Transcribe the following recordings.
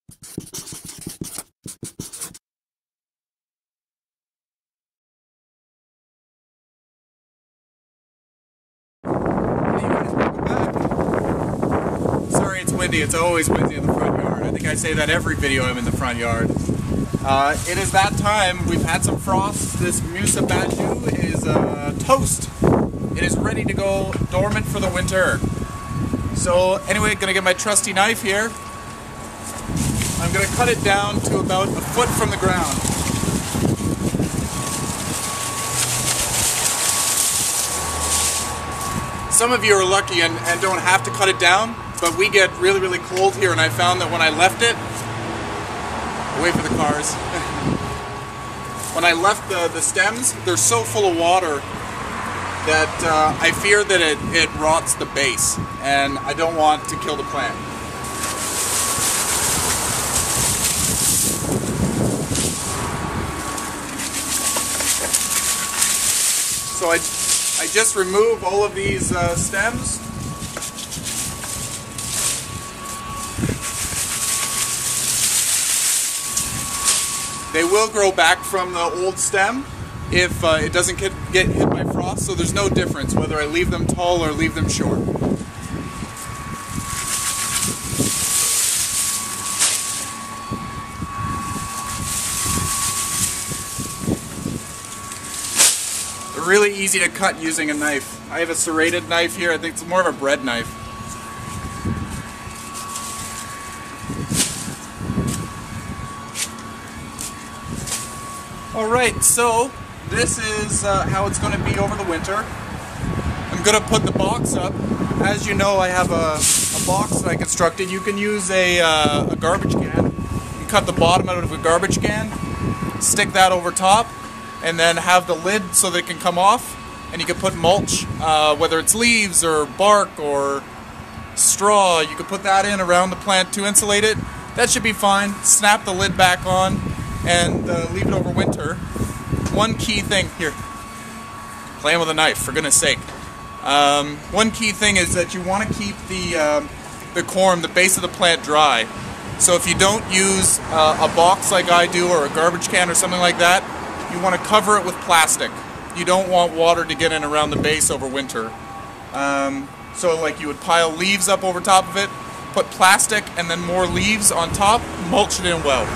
Sorry it's windy, it's always windy in the front yard. I think I say that every video I'm in the front yard. It is that time, we've had some frost. This Musa Basjoo is toast. It is ready to go dormant for the winter. So anyway, gonna get my trusty knife here. I'm gonna cut it down to about a foot from the ground. Some of you are lucky and don't have to cut it down, but we get really, really cold here, and I found that when I left it, wait for the cars. When I left the stems, they're so full of water that I fear that it rots the base, and I don't want to kill the plant. So I just remove all of these stems. They will grow back from the old stem if it doesn't get hit by frost, so there's no difference whether I leave them tall or leave them short. They're really easy to cut using a knife. I have a serrated knife here. I think it's more of a bread knife. Alright, so this is how it's going to be over the winter. I'm going to put the box up. As you know, I have a box that I constructed. You can use a garbage can. You cut the bottom out of a garbage can, stick that over top, and then have the lid so that it can come off. And you can put mulch, whether it's leaves or bark or straw. You can put that in around the plant to insulate it. That should be fine. Snap the lid back on and leave it over winter. One key thing here, playing with a knife, for goodness sake. One key thing is that you want to keep the corm, the base of the plant, dry. So if you don't use a box like I do, or a garbage can or something like that, you want to cover it with plastic. You don't want water to get in around the base over winter. So like you would pile leaves up over top of it, put plastic and then more leaves on top, mulch it in well.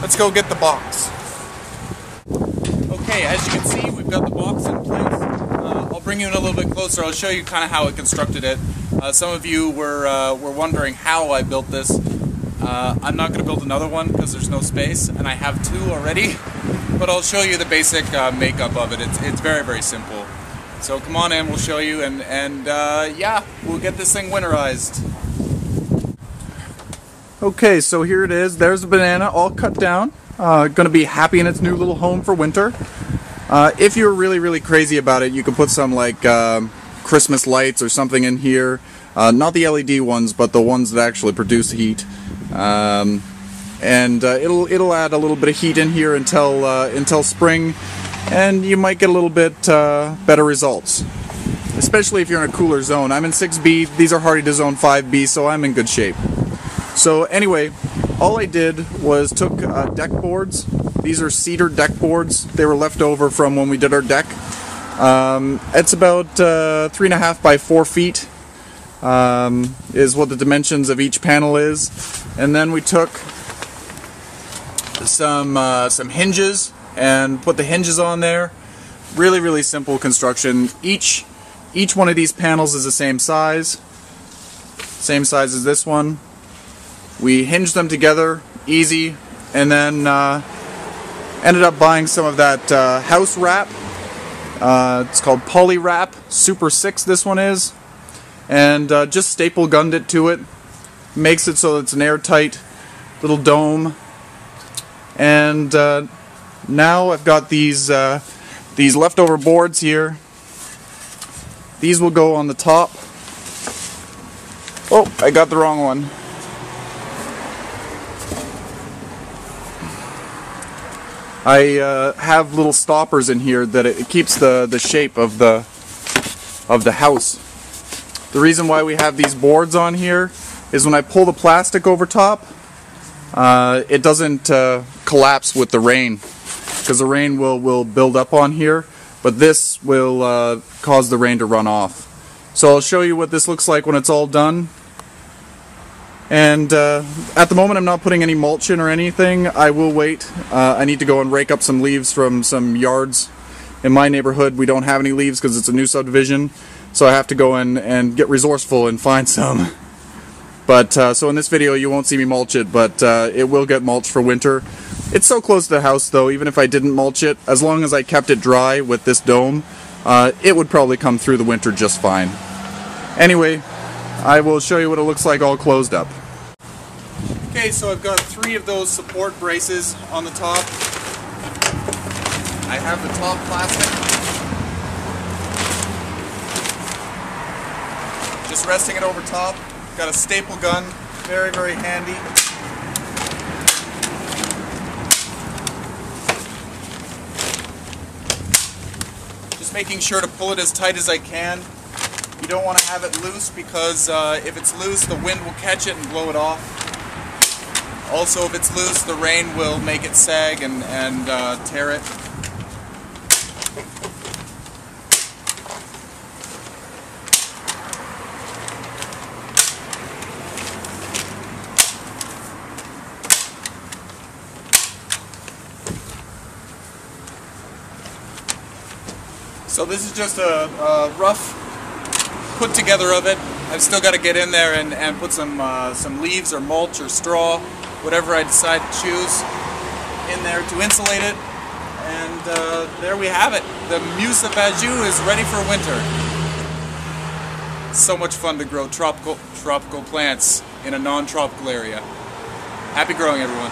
Let's go get the box. Okay, as you can see, we've got the box in place. I'll bring you in a little bit closer. I'll show you kind of how I constructed it. Some of you were wondering how I built this. I'm not going to build another one because there's no space, and I have two already. But I'll show you the basic makeup of it. It's very, very simple. So come on in, we'll show you, and yeah, we'll get this thing winterized. Okay, so here it is. There's the banana all cut down. Gonna be happy in its new little home for winter. If you're really, really crazy about it, you can put some like Christmas lights or something in here. Not the LED ones, but the ones that actually produce heat. And it'll add a little bit of heat in here until spring, and you might get a little bit better results. Especially if you're in a cooler zone. I'm in 6B. These are hardy to zone 5B, so I'm in good shape. So anyway, all I did was took deck boards. These are cedar deck boards. They were left over from when we did our deck. It's about 3.5 by 4 feet is what the dimensions of each panel is. And then we took some hinges and put the hinges on there. Really, really simple construction. Each one of these panels is the same size as this one. We hinged them together, easy, and then ended up buying some of that house wrap. It's called Poly Wrap, Super 6 this one is, and just staple gunned it to it. Makes it so that it's an airtight little dome. And now I've got these leftover boards here. These will go on the top. Oh, I got the wrong one. I have little stoppers in here that it keeps the shape of the house. The reason why we have these boards on here is when I pull the plastic over top, it doesn't collapse with the rain, because the rain will build up on here, but this will cause the rain to run off. So I'll show you what this looks like when it's all done. And at the moment I'm not putting any mulch in or anything. I will wait. I need to go and rake up some leaves from some yards. In my neighborhood we don't have any leaves because it's a new subdivision, so I have to go in and get resourceful and find some. But so in this video you won't see me mulch it, but it will get mulched for winter. It's so close to the house though, even if I didn't mulch it, as long as I kept it dry with this dome, it would probably come through the winter just fine. Anyway, I will show you what it looks like all closed up. Okay, so I've got 3 of those support braces on the top. I have the top plastic just resting it over top. Got a staple gun, very, very handy. Just making sure to pull it as tight as I can. You don't want to have it loose because if it's loose, the wind will catch it and blow it off. Also, if it's loose, the rain will make it sag and tear it. So this is just a rough put together of it. I've still got to get in there and put some leaves or mulch or straw, whatever I decide to choose, in there to insulate it. And there we have it. The Musa Basjoo is ready for winter. So much fun to grow tropical plants in a non-tropical area. Happy growing, everyone.